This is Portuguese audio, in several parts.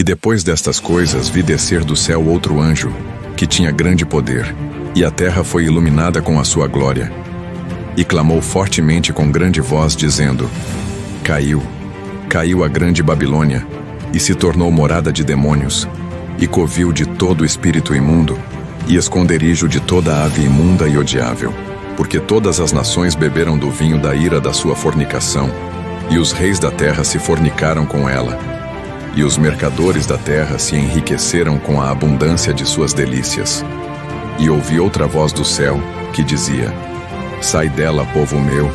E depois destas coisas vi descer do céu outro anjo, que tinha grande poder, e a terra foi iluminada com a sua glória. E clamou fortemente com grande voz, dizendo: Caiu, caiu a grande Babilônia, e se tornou morada de demônios, e covil de todo espírito imundo, e esconderijo de toda ave imunda e odiável. Porque todas as nações beberam do vinho da ira da sua fornicação, e os reis da terra se fornicaram com ela. E os mercadores da terra se enriqueceram com a abundância de suas delícias. E ouvi outra voz do céu, que dizia: Sai dela, povo meu,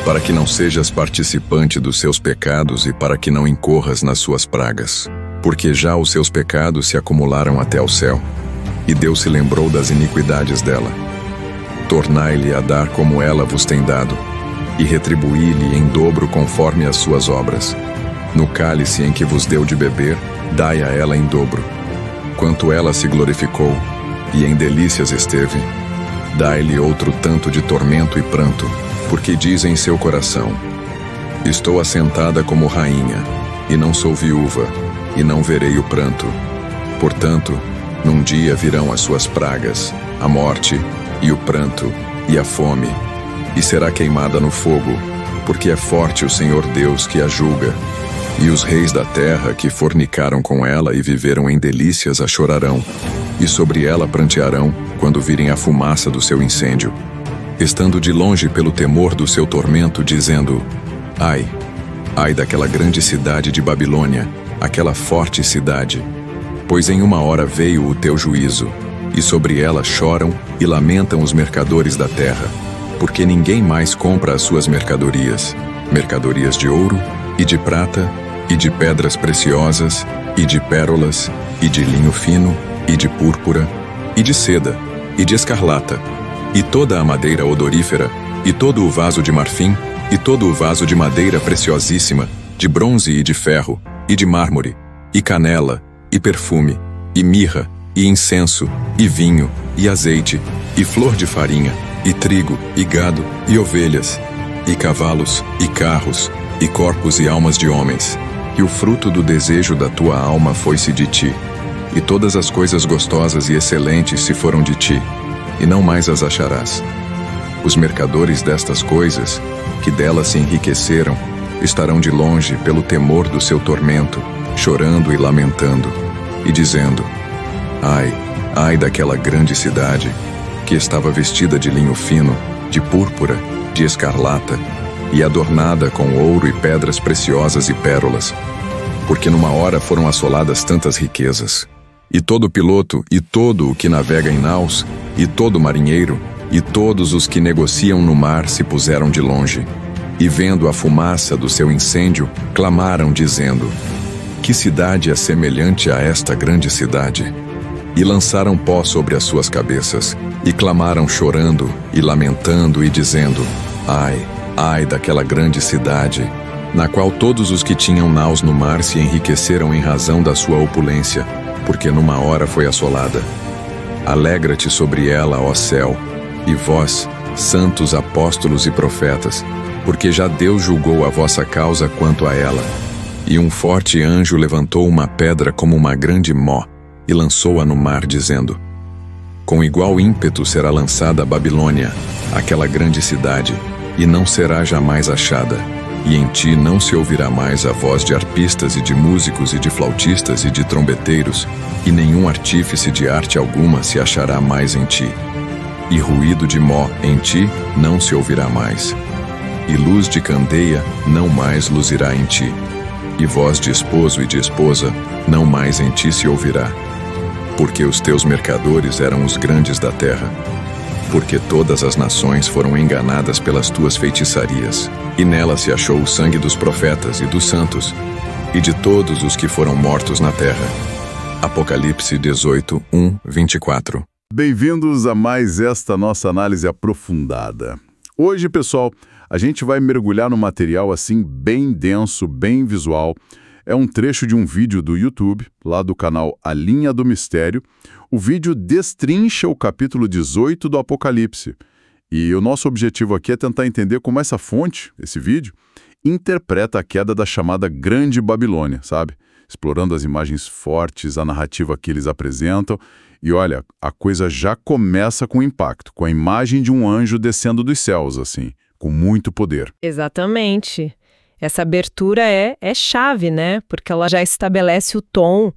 para que não sejas participante dos seus pecados e para que não incorras nas suas pragas. Porque já os seus pecados se acumularam até o céu, e Deus se lembrou das iniquidades dela. Tornai-lhe a dar como ela vos tem dado, e retribuí-lhe em dobro conforme as suas obras. No cálice em que vos deu de beber, dai a ela em dobro. Quanto ela se glorificou, e em delícias esteve, dai-lhe outro tanto de tormento e pranto, porque diz em seu coração: Estou assentada como rainha, e não sou viúva, e não verei o pranto. Portanto, num dia virão as suas pragas, a morte, e o pranto, e a fome, e será queimada no fogo, porque é forte o Senhor Deus que a julga. E os reis da terra que fornicaram com ela e viveram em delícias a chorarão, e sobre ela prantearão, quando virem a fumaça do seu incêndio, estando de longe pelo temor do seu tormento, dizendo: Ai, ai daquela grande cidade de Babilônia, aquela forte cidade, pois em uma hora veio o teu juízo, e sobre ela choram e lamentam os mercadores da terra, porque ninguém mais compra as suas mercadorias, mercadorias de ouro, e de prata, e de pedras preciosas, e de pérolas, e de linho fino, e de púrpura, e de seda, e de escarlata, e toda a madeira odorífera, e todo o vaso de marfim, e todo o vaso de madeira preciosíssima, de bronze e de ferro, e de mármore, e canela, e perfume, e mirra, e incenso, e vinho, e azeite, e flor de farinha, e trigo, e gado, e ovelhas, e cavalos, e carros, e corpos e almas de homens. E o fruto do desejo da tua alma foi-se de ti, e todas as coisas gostosas e excelentes se foram de ti, e não mais as acharás. Os mercadores destas coisas, que delas se enriqueceram, estarão de longe pelo temor do seu tormento, chorando e lamentando, e dizendo: Ai, ai daquela grande cidade, que estava vestida de linho fino, de púrpura, de escarlata, e adornada com ouro e pedras preciosas e pérolas, porque numa hora foram assoladas tantas riquezas. E todo piloto, e todo o que navega em naus, e todo marinheiro, e todos os que negociam no mar se puseram de longe, e vendo a fumaça do seu incêndio, clamaram dizendo: Que cidade é semelhante a esta grande cidade? E lançaram pó sobre as suas cabeças, e clamaram chorando, e lamentando, e dizendo: Ai, ai daquela grande cidade, na qual todos os que tinham naus no mar se enriqueceram em razão da sua opulência, porque numa hora foi assolada. Alegra-te sobre ela, ó céu, e vós, santos apóstolos e profetas, porque já Deus julgou a vossa causa quanto a ela. E um forte anjo levantou uma pedra como uma grande mó, e lançou-a no mar, dizendo: Com igual ímpeto será lançada a Babilônia, aquela grande cidade, e não será jamais achada. E em ti não se ouvirá mais a voz de arpistas e de músicos e de flautistas e de trombeteiros, e nenhum artífice de arte alguma se achará mais em ti. E ruído de mó em ti não se ouvirá mais. E luz de candeia não mais luzirá em ti. E voz de esposo e de esposa não mais em ti se ouvirá. Porque os teus mercadores eram os grandes da terra. Porque todas as nações foram enganadas pelas tuas feitiçarias, e nela se achou o sangue dos profetas e dos santos, e de todos os que foram mortos na terra. Apocalipse 18, 24. Bem-vindos a mais esta nossa análise aprofundada. Hoje, pessoal, a gente vai mergulhar num material assim bem denso, bem visual. É um trecho de um vídeo do YouTube, lá do canal A Linha do Mistério. O vídeo destrincha o capítulo 18 do Apocalipse. E o nosso objetivo aqui é tentar entender como essa fonte, esse vídeo, interpreta a queda da chamada Grande Babilônia, sabe? explorando as imagens fortes, a narrativa que eles apresentam. E olha, a coisa já começa com impacto, com a imagem de um anjo descendo dos céus, assim, com muito poder. Exatamente. Essa abertura é chave, né? Porque ela já estabelece o tom,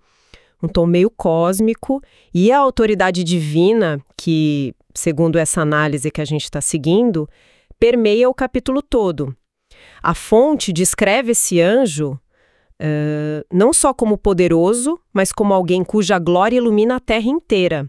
um tom meio cósmico, e a autoridade divina, que, segundo essa análise que a gente está seguindo, permeia o capítulo todo. A fonte descreve esse anjo não só como poderoso, mas como alguém cuja glória ilumina a terra inteira.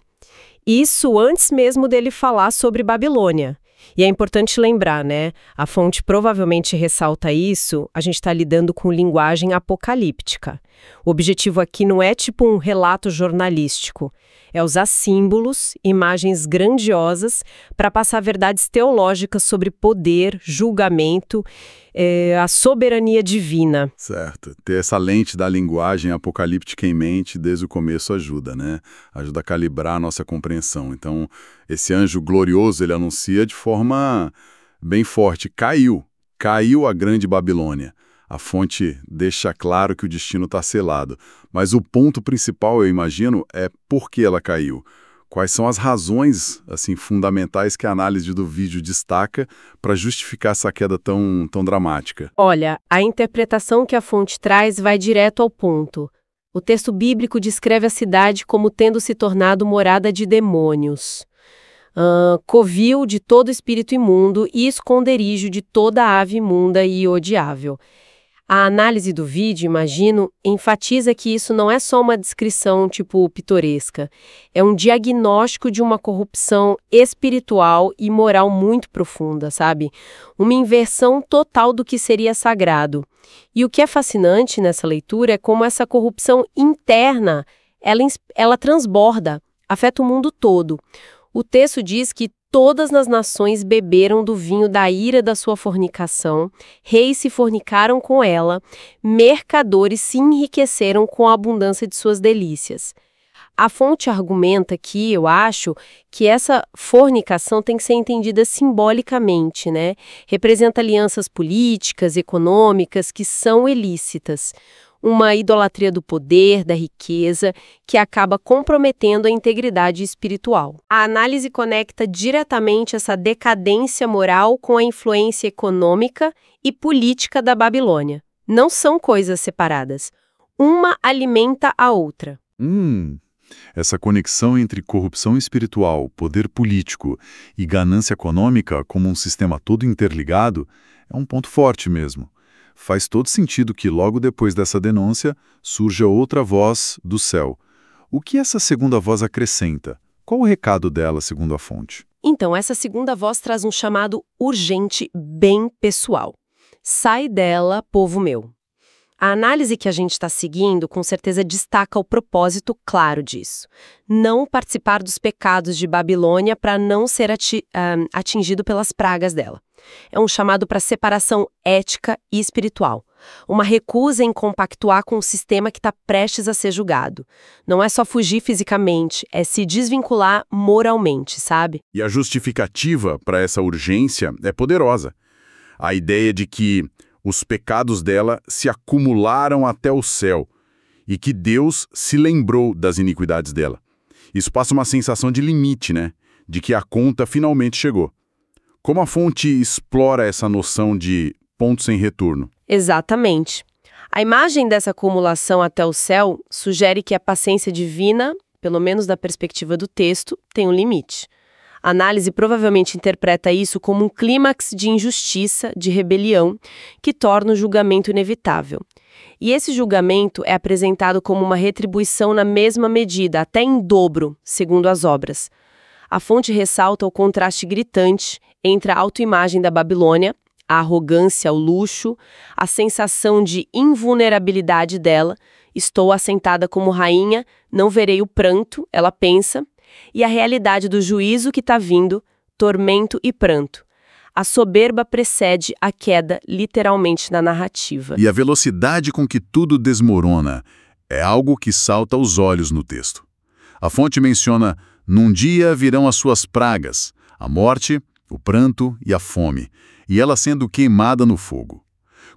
Isso antes mesmo dele falar sobre Babilônia. E é importante lembrar, né? A fonte provavelmente ressalta isso, a gente está lidando com linguagem apocalíptica. O objetivo aqui não é tipo um relato jornalístico, é usar símbolos, imagens grandiosas para passar verdades teológicas sobre poder, julgamento, a soberania divina. Certo. Ter essa lente da linguagem apocalíptica em mente desde o começo ajuda, né? Ajuda a calibrar a nossa compreensão. Então, esse anjo glorioso, ele anuncia de forma bem forte. Caiu a grande Babilônia. A fonte deixa claro que o destino está selado. Mas o ponto principal, eu imagino, é por que ela caiu. Quais são as razões assim, fundamentais que a análise do vídeo destaca para justificar essa queda tão dramática? Olha, a interpretação que a fonte traz vai direto ao ponto. O texto bíblico descreve a cidade como tendo se tornado morada de demônios. Covil de todo espírito imundo e esconderijo de toda ave imunda e odiável. A análise do vídeo, imagino, enfatiza que isso não é só uma descrição, tipo, pitoresca. É um diagnóstico de uma corrupção espiritual e moral muito profunda, sabe? Uma inversão total do que seria sagrado. E o que é fascinante nessa leitura é como essa corrupção interna, ela transborda, afeta o mundo todo. O texto diz que todas as nações beberam do vinho da ira da sua fornicação, reis se fornicaram com ela, mercadores se enriqueceram com a abundância de suas delícias. A fonte argumenta que, eu acho, que essa fornicação tem que ser entendida simbolicamente, né? Representa alianças políticas, econômicas que são ilícitas. Uma idolatria do poder, da riqueza, que acaba comprometendo a integridade espiritual. A análise conecta diretamente essa decadência moral com a influência econômica e política da Babilônia. Não são coisas separadas. Uma alimenta a outra. Essa conexão entre corrupção espiritual, poder político e ganância econômica como um sistema todo interligado é um ponto forte mesmo. Faz todo sentido que, logo depois dessa denúncia, surja outra voz do céu. O que essa segunda voz acrescenta? Qual o recado dela, segundo a fonte? Então, essa segunda voz traz um chamado urgente bem pessoal. Sai dela, povo meu. A análise que a gente está seguindo, com certeza, destaca o propósito claro disso. Não participar dos pecados de Babilônia para não ser atingido pelas pragas dela. É um chamado para separação ética e espiritual. Uma recusa em compactuar com um sistema que está prestes a ser julgado. Não é só fugir fisicamente, é se desvincular moralmente, sabe? E a justificativa para essa urgência é poderosa. A ideia de que os pecados dela se acumularam até o céu e que Deus se lembrou das iniquidades dela. Isso passa uma sensação de limite, né? De que a conta finalmente chegou. Como a fonte explora essa noção de ponto sem retorno? Exatamente. A imagem dessa acumulação até o céu sugere que a paciência divina, pelo menos da perspectiva do texto, tem um limite. A análise provavelmente interpreta isso como um clímax de injustiça, de rebelião, que torna o julgamento inevitável. E esse julgamento é apresentado como uma retribuição na mesma medida, até em dobro, segundo as obras. A fonte ressalta o contraste gritante entre a autoimagem da Babilônia, a arrogância, o luxo, a sensação de invulnerabilidade dela, estou assentada como rainha, não verei o pranto, ela pensa, e a realidade do juízo que está vindo, tormento e pranto. A soberba precede a queda, literalmente, na narrativa. E a velocidade com que tudo desmorona é algo que salta aos olhos no texto. A fonte menciona: num dia virão as suas pragas, a morte, o pranto e a fome, e ela sendo queimada no fogo.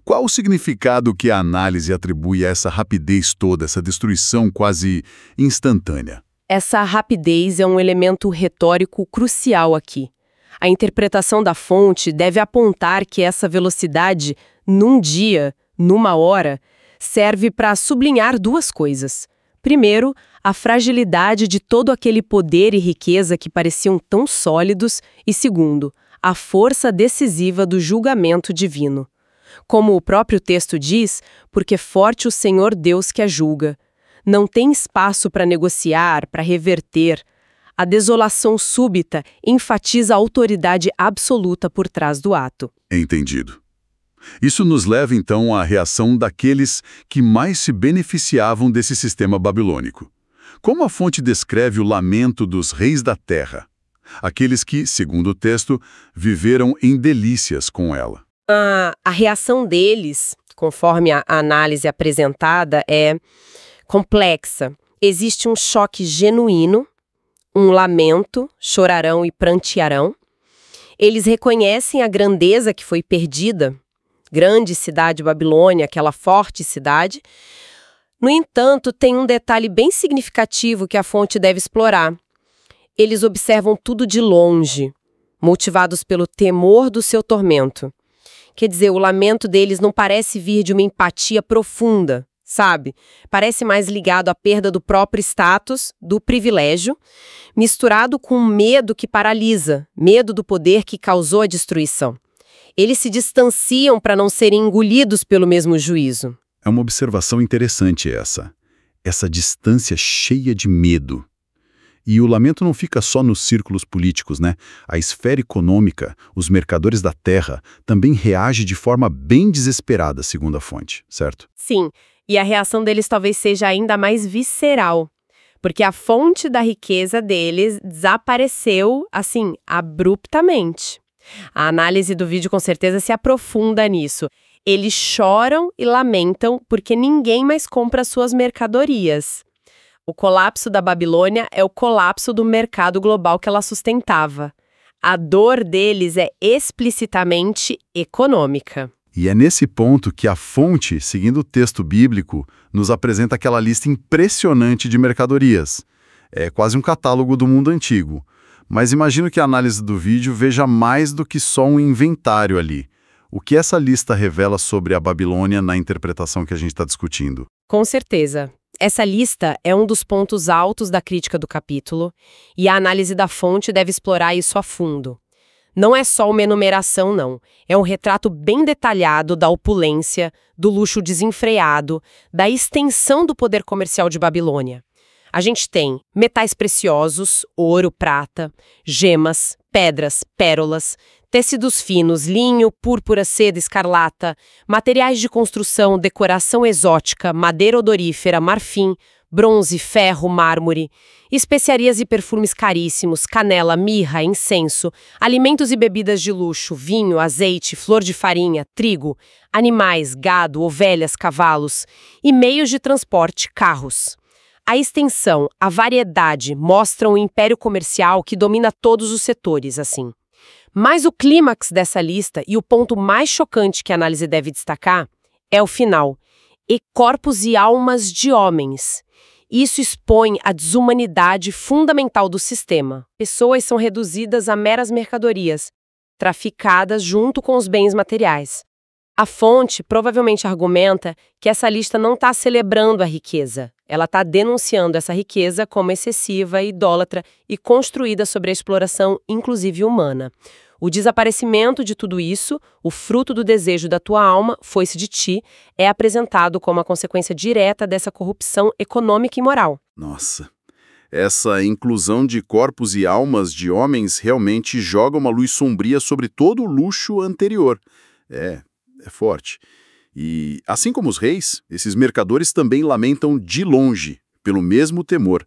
Qual o significado que a análise atribui a essa rapidez toda, essa destruição quase instantânea? Essa rapidez é um elemento retórico crucial aqui. A interpretação da fonte deve apontar que essa velocidade, num dia, numa hora, serve para sublinhar duas coisas. Primeiro, a fragilidade de todo aquele poder e riqueza que pareciam tão sólidos, e segundo, a força decisiva do julgamento divino. Como o próprio texto diz, porque forte o Senhor Deus que a julga. Não tem espaço para negociar, para reverter. A desolação súbita enfatiza a autoridade absoluta por trás do ato. Entendido. Isso nos leva, então, à reação daqueles que mais se beneficiavam desse sistema babilônico. Como a fonte descreve o lamento dos reis da terra? Aqueles que, segundo o texto, viveram em delícias com ela. A reação deles, conforme a análise apresentada, é complexa. Existe um choque genuíno, um lamento, chorarão e prantearão. Eles reconhecem a grandeza que foi perdida, grande cidade Babilônia, aquela forte cidade. No entanto, tem um detalhe bem significativo que a fonte deve explorar. Eles observam tudo de longe, motivados pelo temor do seu tormento. Quer dizer, o lamento deles não parece vir de uma empatia profunda, sabe? Parece mais ligado à perda do próprio status, do privilégio, misturado com um medo que paralisa, medo do poder que causou a destruição. Eles se distanciam para não serem engolidos pelo mesmo juízo. É uma observação interessante essa distância cheia de medo. E o lamento não fica só nos círculos políticos, né? A esfera econômica, os mercadores da terra, também reage de forma bem desesperada, segundo a fonte, certo? Sim, e a reação deles talvez seja ainda mais visceral, porque a fonte da riqueza deles desapareceu, assim, abruptamente. A análise do vídeo com certeza se aprofunda nisso. Eles choram e lamentam porque ninguém mais compra suas mercadorias. O colapso da Babilônia é o colapso do mercado global que ela sustentava. A dor deles é explicitamente econômica. E é nesse ponto que a fonte, seguindo o texto bíblico, nos apresenta aquela lista impressionante de mercadorias. É quase um catálogo do mundo antigo. Mas imagino que a análise do vídeo veja mais do que só um inventário ali. O que essa lista revela sobre a Babilônia na interpretação que a gente está discutindo? Com certeza. Essa lista é um dos pontos altos da crítica do capítulo, e a análise da fonte deve explorar isso a fundo. Não é só uma enumeração, não. É um retrato bem detalhado da opulência, do luxo desenfreado, da extensão do poder comercial de Babilônia. A gente tem metais preciosos, ouro, prata, gemas, pedras, pérolas, tecidos finos, linho, púrpura, seda, escarlata, materiais de construção, decoração exótica, madeira odorífera, marfim, bronze, ferro, mármore, especiarias e perfumes caríssimos, canela, mirra, incenso, alimentos e bebidas de luxo, vinho, azeite, flor de farinha, trigo, animais, gado, ovelhas, cavalos e meios de transporte, carros. A extensão, a variedade mostram um império comercial que domina todos os setores, assim. Mas o clímax dessa lista e o ponto mais chocante que a análise deve destacar é o final. E corpos e almas de homens. Isso expõe a desumanidade fundamental do sistema. Pessoas são reduzidas a meras mercadorias, traficadas junto com os bens materiais. A fonte provavelmente argumenta que essa lista não está celebrando a riqueza. Ela está denunciando essa riqueza como excessiva, idólatra e construída sobre a exploração, inclusive humana. O desaparecimento de tudo isso, o fruto do desejo da tua alma, foi-se de ti, é apresentado como a consequência direta dessa corrupção econômica e moral. Nossa, essa inclusão de corpos e almas de homens realmente joga uma luz sombria sobre todo o luxo anterior. É forte. E, assim como os reis, esses mercadores também lamentam de longe, pelo mesmo temor.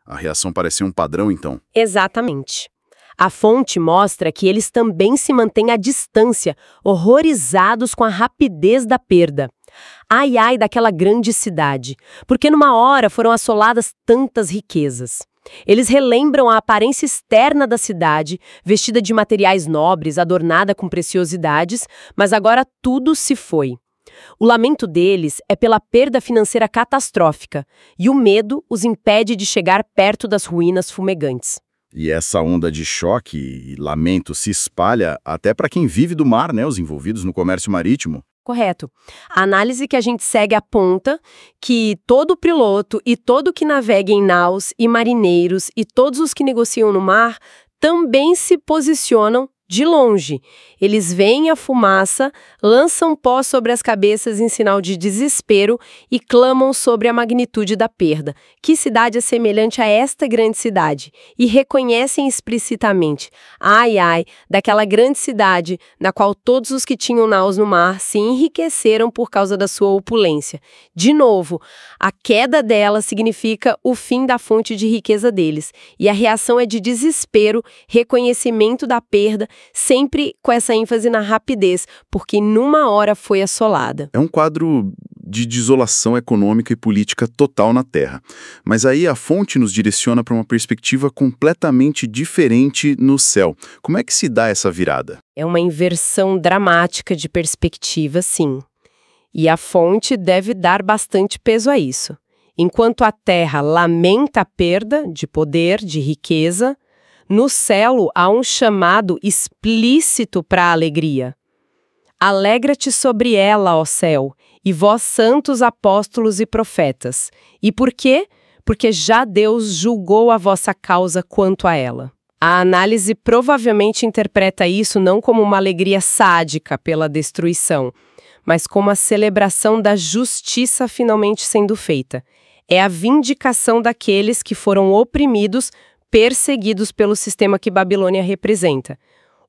A reação parece um padrão, então. Exatamente. A fonte mostra que eles também se mantêm à distância, horrorizados com a rapidez da perda. Ai, ai daquela grande cidade, porque numa hora foram assoladas tantas riquezas. Eles relembram a aparência externa da cidade, vestida de materiais nobres, adornada com preciosidades, mas agora tudo se foi. O lamento deles é pela perda financeira catastrófica, e o medo os impede de chegar perto das ruínas fumegantes. E essa onda de choque e lamento se espalha até para quem vive do mar, né? Os envolvidos no comércio marítimo. Correto. A análise que a gente segue aponta que todo piloto e todo que navega em naus e marinheiros e todos os que negociam no mar também se posicionam de longe. Eles veem a fumaça, lançam pó sobre as cabeças em sinal de desespero e clamam sobre a magnitude da perda. Que cidade é semelhante a esta grande cidade? E reconhecem explicitamente, ai, ai, daquela grande cidade na qual todos os que tinham naus no mar se enriqueceram por causa da sua opulência. De novo, a queda dela significa o fim da fonte de riqueza deles. E a reação é de desespero, reconhecimento da perda, sempre com essa ênfase na rapidez, porque numa hora foi assolada. É um quadro de desolação econômica e política total na Terra. Mas aí a fonte nos direciona para uma perspectiva completamente diferente no céu. Como é que se dá essa virada? É uma inversão dramática de perspectiva, sim. E a fonte deve dar bastante peso a isso. Enquanto a Terra lamenta a perda de poder, de riqueza, no céu há um chamado explícito para a alegria. Alegra-te sobre ela, ó céu, e vós santos apóstolos e profetas. E por quê? Porque já Deus julgou a vossa causa quanto a ela. A análise provavelmente interpreta isso não como uma alegria sádica pela destruição, mas como a celebração da justiça finalmente sendo feita. É a vindicação daqueles que foram oprimidos, perseguidos pelo sistema que Babilônia representa.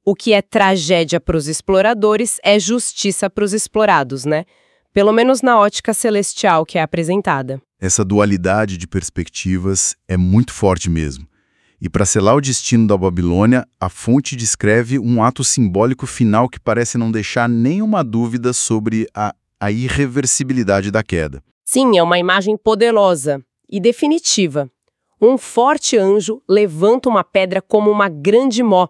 O que é tragédia para os exploradores é justiça para os explorados, né? Pelo menos na ótica celestial que é apresentada. Essa dualidade de perspectivas é muito forte mesmo. E para selar o destino da Babilônia, a fonte descreve um ato simbólico final que parece não deixar nenhuma dúvida sobre a irreversibilidade da queda. Sim, é uma imagem poderosa e definitiva. Um forte anjo levanta uma pedra como uma grande mó,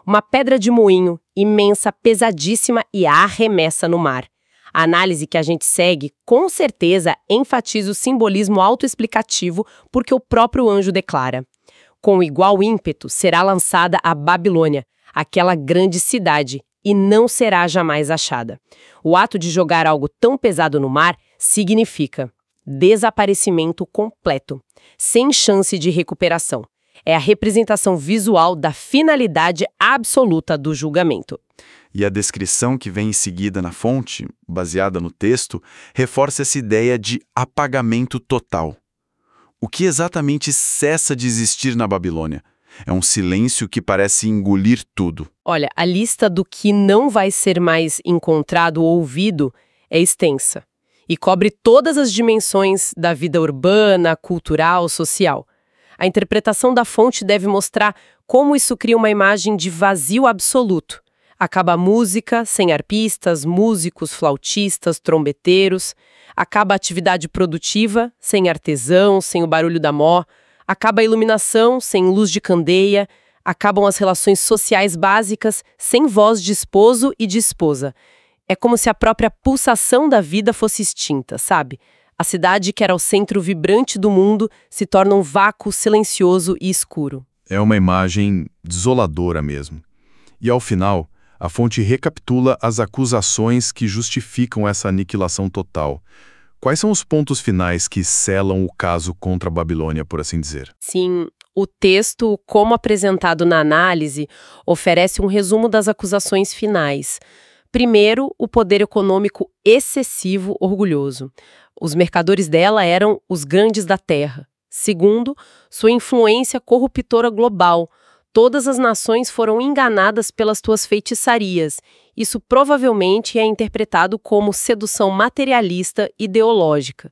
uma pedra de moinho, imensa, pesadíssima e a arremessa no mar. A análise que a gente segue, com certeza, enfatiza o simbolismo autoexplicativo porque o próprio anjo declara: com igual ímpeto será lançada a Babilônia, aquela grande cidade, e não será jamais achada. O ato de jogar algo tão pesado no mar significa desaparecimento completo, sem chance de recuperação. É a representação visual da finalidade absoluta do julgamento. E a descrição que vem em seguida na fonte, baseada no texto, reforça essa ideia de apagamento total. O que exatamente cessa de existir na Babilônia? É um silêncio que parece engolir tudo. Olha, a lista do que não vai ser mais encontrado ou ouvido é extensa e cobre todas as dimensões da vida urbana, cultural, social. A interpretação da fonte deve mostrar como isso cria uma imagem de vazio absoluto. Acaba a música, sem arpistas, músicos, flautistas, trombeteiros. Acaba a atividade produtiva, sem artesãos, sem o barulho da mó. Acaba a iluminação, sem luz de candeia. Acabam as relações sociais básicas, sem voz de esposo e de esposa. É como se a própria pulsação da vida fosse extinta, sabe? A cidade, que era o centro vibrante do mundo, se torna um vácuo silencioso e escuro. É uma imagem desoladora mesmo. E ao final, a fonte recapitula as acusações que justificam essa aniquilação total. Quais são os pontos finais que selam o caso contra a Babilônia, por assim dizer? Sim, o texto, como apresentado na análise, oferece um resumo das acusações finais. Primeiro, o poder econômico excessivo, orgulhoso. Os mercadores dela eram os grandes da terra. Segundo, sua influência corruptora global. Todas as nações foram enganadas pelas tuas feitiçarias. Isso provavelmente é interpretado como sedução materialista ideológica.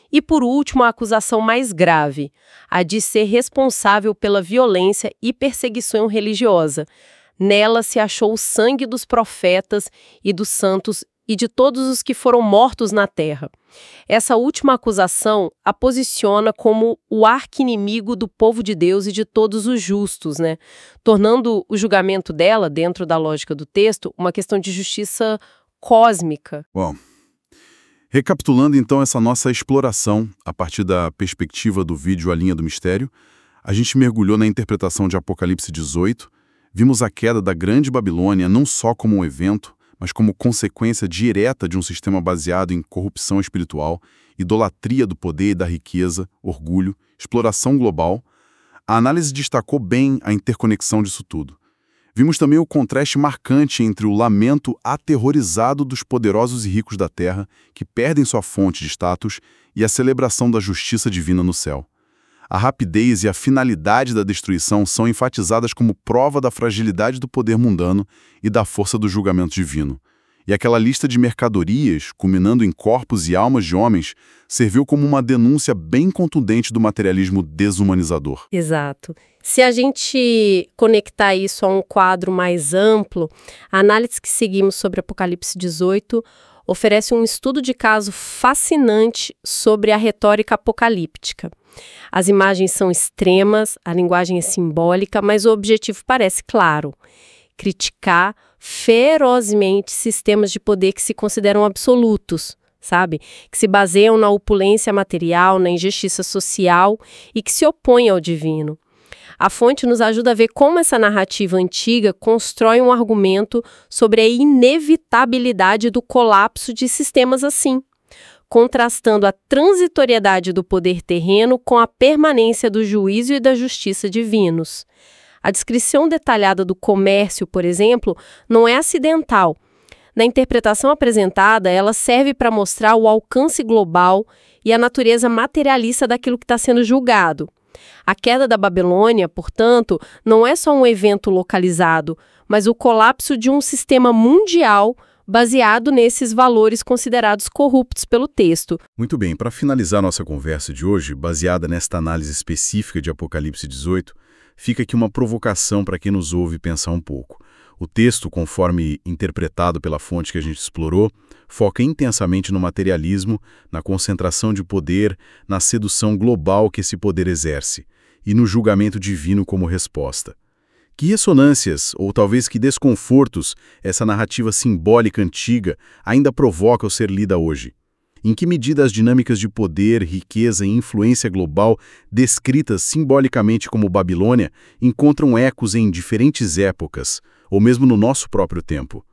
E por último, a acusação mais grave, a de ser responsável pela violência e perseguição religiosa. Nela se achou o sangue dos profetas e dos santos e de todos os que foram mortos na terra. Essa última acusação a posiciona como o arqui-inimigo do povo de Deus e de todos os justos, né? Tornando o julgamento dela, dentro da lógica do texto, uma questão de justiça cósmica. Bom, Recapitulando então essa nossa exploração a partir da perspectiva do vídeo A Linha do Mistério, a gente mergulhou na interpretação de Apocalipse 18, vimos a queda da Grande Babilônia não só como um evento, mas como consequência direta de um sistema baseado em corrupção espiritual, idolatria do poder e da riqueza, orgulho, exploração global. A análise destacou bem a interconexão disso tudo. Vimos também o contraste marcante entre o lamento aterrorizado dos poderosos e ricos da terra, que perdem sua fonte de status, e a celebração da justiça divina no céu. A rapidez e a finalidade da destruição são enfatizadas como prova da fragilidade do poder mundano e da força do julgamento divino. E aquela lista de mercadorias, culminando em corpos e almas de homens, serviu como uma denúncia bem contundente do materialismo desumanizador. Exato. Se a gente conectar isso a um quadro mais amplo, a análise que seguimos sobre Apocalipse 18 oferece um estudo de caso fascinante sobre a retórica apocalíptica. As imagens são extremas, a linguagem é simbólica, mas o objetivo parece claro: criticar ferozmente sistemas de poder que se consideram absolutos, sabe? Que se baseiam na opulência material, na injustiça social e que se opõem ao divino. A fonte nos ajuda a ver como essa narrativa antiga constrói um argumento sobre a inevitabilidade do colapso de sistemas assim, contrastando a transitoriedade do poder terreno com a permanência do juízo e da justiça divinos. A descrição detalhada do comércio, por exemplo, não é acidental. Na interpretação apresentada, ela serve para mostrar o alcance global e a natureza materialista daquilo que está sendo julgado. A queda da Babilônia, portanto, não é só um evento localizado, mas o colapso de um sistema mundial baseado nesses valores considerados corruptos pelo texto. Muito bem, para finalizar nossa conversa de hoje, baseada nesta análise específica de Apocalipse 18, fica aqui uma provocação para quem nos ouve pensar um pouco. O texto, conforme interpretado pela fonte que a gente explorou, foca intensamente no materialismo, na concentração de poder, na sedução global que esse poder exerce, e no julgamento divino como resposta. Que ressonâncias, ou talvez que desconfortos, essa narrativa simbólica antiga ainda provoca ao ser lida hoje? Em que medida as dinâmicas de poder, riqueza e influência global, descritas simbolicamente como Babilônia, encontram ecos em diferentes épocas, ou mesmo no nosso próprio tempo?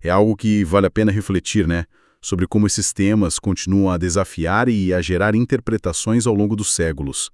É algo que vale a pena refletir, né? Sobre como esses temas continuam a desafiar e a gerar interpretações ao longo dos séculos.